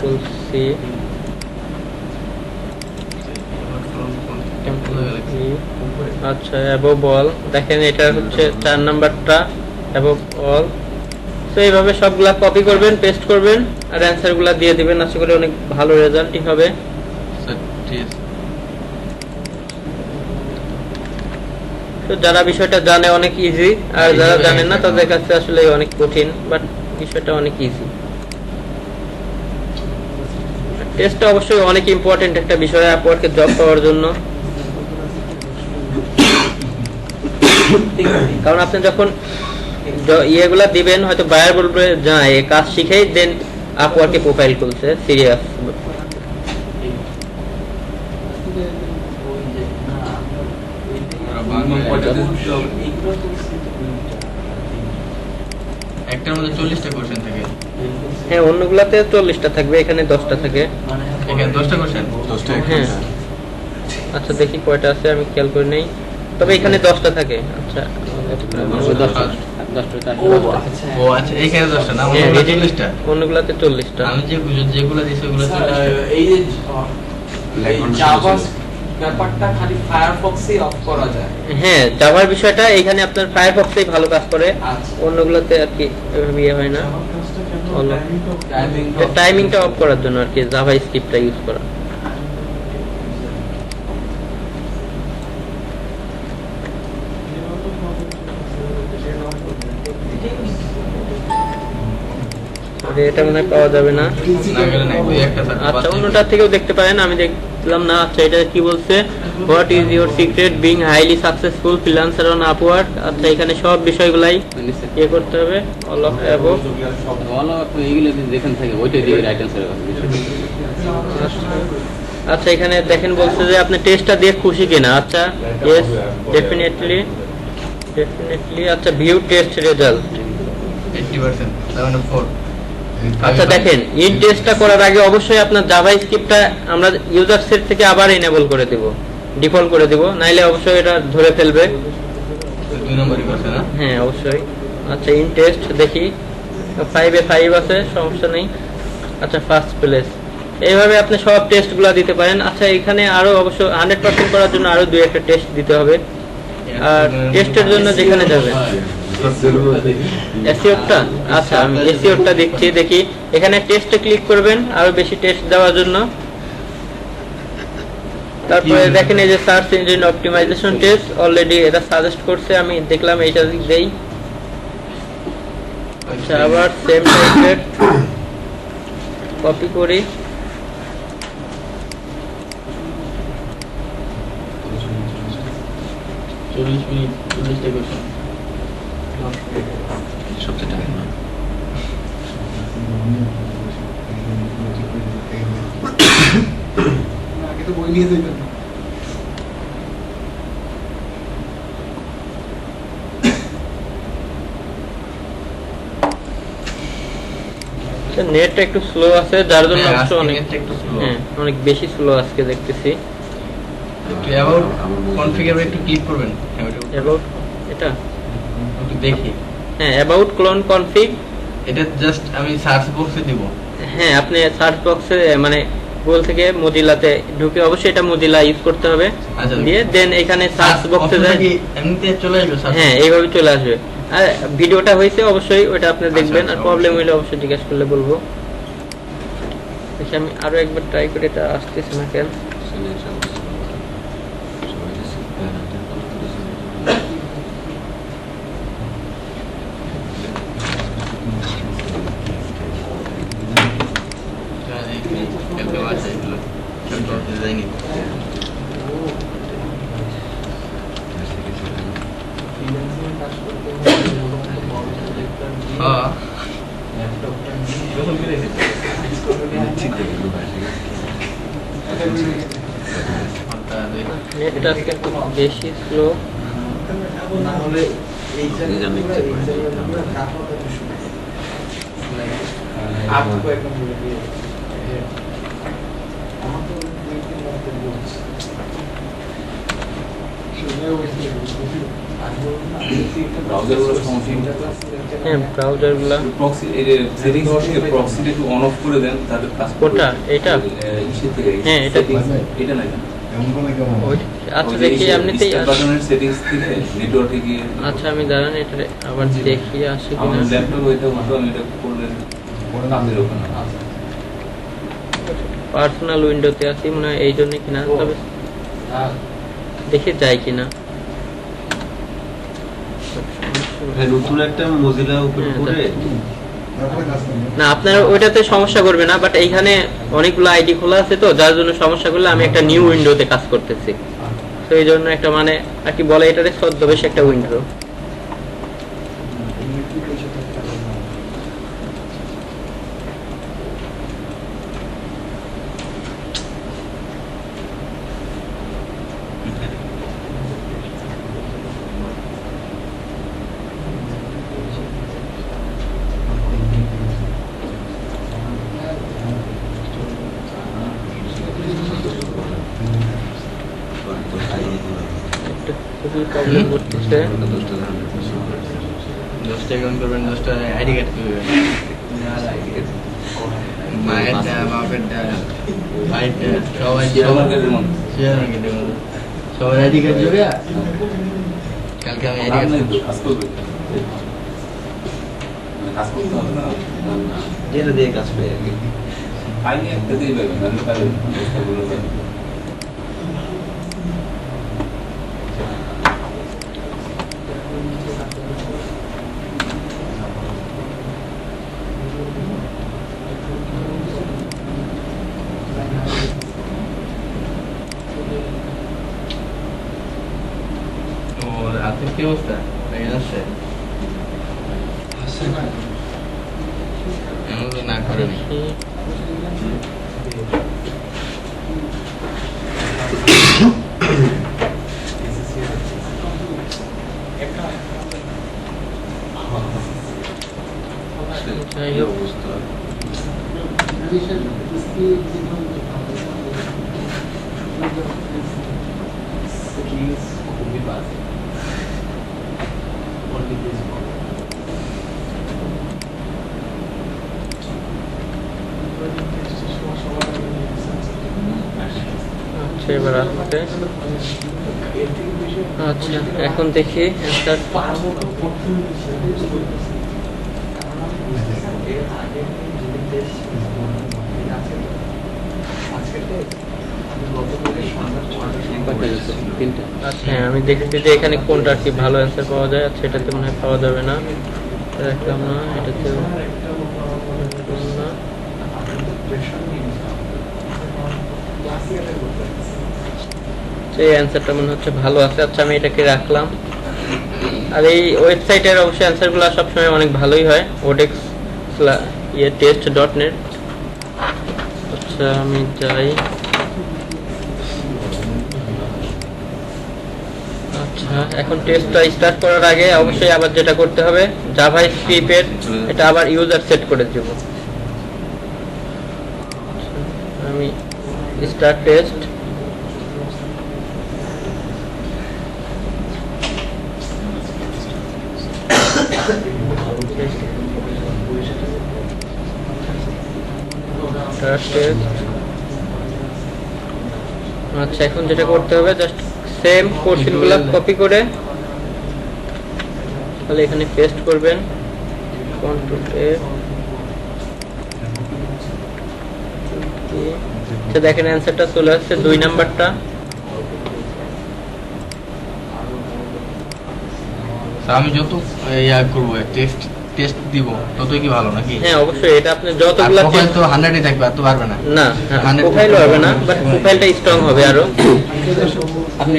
Control C, আচ্ছা above all. দেখেন এটা হচ্ছে 4 নাম্বারটা অ্যাবভ অল। তো এইভাবে সবগুলা কপি করবেন, পেস্ট করবেন আর অ্যান্সারগুলা দিয়ে দিবেন। আশা করি অনেক ভালো রেজাল্টই হবে। তো যারা বিষয়টা জানে অনেক ইজি, আর যারা জানে না তাদের কাছে আসলে অনেক কঠিন, বাট বিষয়টা অনেক ইজি। টেস্টটা অবশ্যই অনেক ইম্পর্টেন্ট একটা বিষয় আপওয়ার্কে জব পাওয়ার জন্য। কারণ আপনি যখন ইয়েগুলা দিবেন হয়তো বায়ার বলবে যা এই কাজ শিখেই দেন আপওয়ার্কে প্রোফাইল খুলছে, সিরিয়াস। একটার মধ্যে 40টা কোশ্চেন থাকে। হ্যাঁ অন্যগুলাতে 40টা থাকবে, এখানে 10টা থাকে। এখানে 10টা কোশ্চেন। 10টা। হ্যাঁ আচ্ছা দেখি কয়টা আছে আমি খেয়াল করে নেই, তবে এখানে 10টা থাকে। আচ্ছা ও আচ্ছা এখানে 10টা না, অন্যগুলো 40টা। অন্যগুলাতে 40টা। আমি যেগুলো দিছি ওগুলো 40টা। এই যে জাভা ব্যাপারটা খালি ফায়ারফক্সেই অফ করা যায়। হ্যাঁ জাভার বিষয়টা এখানে আপনার ফায়ারফক্সেই ভালো কাজ করে, অন্যগুলোতে আর কি এভাবে ইয়ে হয় না। টাইমিংটা অফ করার জন্য আর কি জাভা স্ক্রিপ্টটা ইউজ করা। এটা মনে হয় পাওয়া যাবে না। আচ্ছা অন্যটা থেকেও দেখতে পারেন, আমি দেখলাম না। আচ্ছা এটা কি বলছে, what is your secret being highly successful freelancer on Upwork. আচ্ছা এখানে সব বিষয়গুলাই ইয়ে করতে হবে, অল অফ অ্যাবভ। আচ্ছা এখানে দেখেন বলছে যে আপনি টেস্টটা দিয়ে খুশি কিনা। আচ্ছা ইয়েস ডেফিনেটলি। আচ্ছা ভিউ টেস্ট রেজাল্ট 80%, 7/4। আচ্ছা দেখেন ইন টেস্টটা করার আগে অবশ্যই আপনার জাভা স্ক্রিপ্টটা আমরা ইউজার সেট থেকে আবার এনেবল করে দেব, ডিফল্ট করে দেব, নাইলে অবশ্যই এটা ধরে ফেলবে। 2 নম্বরই করছে না? হ্যাঁ অবশ্যই। আচ্ছা ইন টেস্ট দেখি 5 এ 5 আছে, সমস্যা নেই। আচ্ছা ফার্স্ট প্লেস। এইভাবে আপনি সব টেস্টগুলো দিতে পারেন। আচ্ছা এখানে আরো অবশ্য 100% করার জন্য আরো দুই একটা টেস্ট দিতে হবে। আর টেস্টের জন্য যেখানে যাবেন এসইওটা, আচ্ছা আমি এসইওটা দেখছি, দেখি এখানে টেস্টে ক্লিক করবেন আরো বেশি টেস্ট দেওয়ার জন্য। তারপরে দেখেন এই যে search engine optimisation test already এটা সাজেস্ট করছে, আমি দেখলাম এইটা দেই। আচ্ছা আবার সেম টাইপের কপি করি। সবচেয়ে টাইম না। আগে তো বই নিয়ে যেতেন। নেটটা একটু স্লো আছে যার জন্য অনেক হ্যাঁ অনেক বেশি স্লো আজকে দেখতেছি। একটু অ্যাবাউট কনফিগার একটু ক্লিক করবেন। অ্যাবাউট এটা একটু দেখি। হ্যাঁ অ্যাবাউট ক্লোন কনফিগ, এটা জাস্ট আমি সার্চ বক্সে দিব। হ্যাঁ আপনি সার্চ বক্সে মানে গুগল থেকে মোজিলাতে ঢুকে, অবশ্যই এটা মোজিলা ইউজ করতে হবে, আচ্ছা দিয়ে দেন এখানে সার্চ বক্সে যায় এমনিতে চলে আসবে সার্চ। হ্যাঁ এইভাবে চলে আসবে। আর ভিডিওটা হয়েছে অবশ্যই ওটা আপনি দেখবেন, আর প্রবলেম হলে অবশ্যই জিজ্ঞেস করলে বলবো। দেখি আমি আরো একবার ট্রাই করে, এটা আসতেছে না কেন। নেটটা আজকে একটু বেশি স্লো। ব্রাউজারগুলো সমস্যা হ্যাঁ ব্রাউজারগুলো প্রক্সি এই যে সেটিংস থেকে প্রক্সিটা একটু অন অফ করে দেন তাহলে কাজ করবে। কোনটা এটা ইসে থেকে হ্যাঁ, এটা settings, এটা না আচ্ছা দেখি এমনিতেই বাটনের সেটিংস থেকে নেটওয়ার্কে গিয়ে আচ্ছা আমি দাঁড়ান এটা আবার দেখি আসে আমার কিনা ল্যাপটপ হইতে হতো আমি এটা করলে আপনাদের ওখানে পার্সোনাল উইন্ডোতে আছি মনে হয় এই জন্য কিনা তবে দেখে যায় কিনা নতুন একটা মজিলা ওপেন করে না আপনার ওইটাতে সমস্যা করবে না বাট এইখানে অনেকগুলো আইডি খোলা আছে তো যার জন্য সমস্যা করলে আমি একটা নিউ উইন্ডোতে কাজ করতেছি তো এই জন্য একটা মানে আর কি বলে এটাতে ছদ্মবেশ একটা উইন্ডো খুবই প্রবলেম করতেছে 10টা অ্যাকাউন্ট করবেন 10টা আইডি কার্ড করবেন মায়েরটা বাপেরটা ভাইটা সবাই শেয়ার মার্কেটের মতো শেয়ার মার্কেটের মতো সবার আইডি কার্ড জোড়া কালকে আমি আইডি কার্ড কাজ করবে কাজ করতে হবে না যেটা দিয়ে কাজ পেয়ে আর কি আইনি একটা দিয়ে পাবেন আমি পাবেন বস্তাগুলো পাবেন ও রাতে কি অবস্থা হয়ে যাচ্ছে এমন তো না করে নি যাই হোক আচ্ছা এবার আসছে আচ্ছা এখন দেখি অ্যান্সার আচ্ছা হ্যাঁ, আমি দেখছি যে এখানে কোনটা আর কি ভালো অ্যান্সার পাওয়া যায় আচ্ছা এটাতে মনে হয় পাওয়া যাবে না রাখলাম না এটাতেও না এই অ্যান্সারটা মনে হচ্ছে ভালো আছে আচ্ছা আমি এটাকে রাখলাম আর এই ওয়েবসাইটের অবশ্যই অ্যান্সারগুলো সবসময় অনেক ভালোই হয় ওডেক্স test.net আচ্ছা আমি যাই আচ্ছা এখন টেস্টটা স্টার্ট করার আগে অবশ্যই আবার যেটা করতে হবে জাভাস্ক্রিপ্টের এটা আবার ইউজার সেট করে দেব আমি স্টার্ট টেস্ট আচ্ছা এখন যেটা করতে হবে জাস্ট সেম কোশ্চেনগুলো কপি করে তাহলে এখানে পেস্ট করবেন কন্ট্রোল এ আচ্ছা দেখেন অ্যানসারটা চলে আসছে 2 নাম্বারটা আমি যত ইয়া করব টেস্ট দিব ততই কি ভালো নাকি হ্যাঁ অবশ্যই এটা আপনি যতগুলো প্রোফাইল তো 100 ই থাকবে আর তো পারবে না না প্রোফাইল হবে না বাট প্রোফাইলটা স্ট্রং হবে আরো আপনি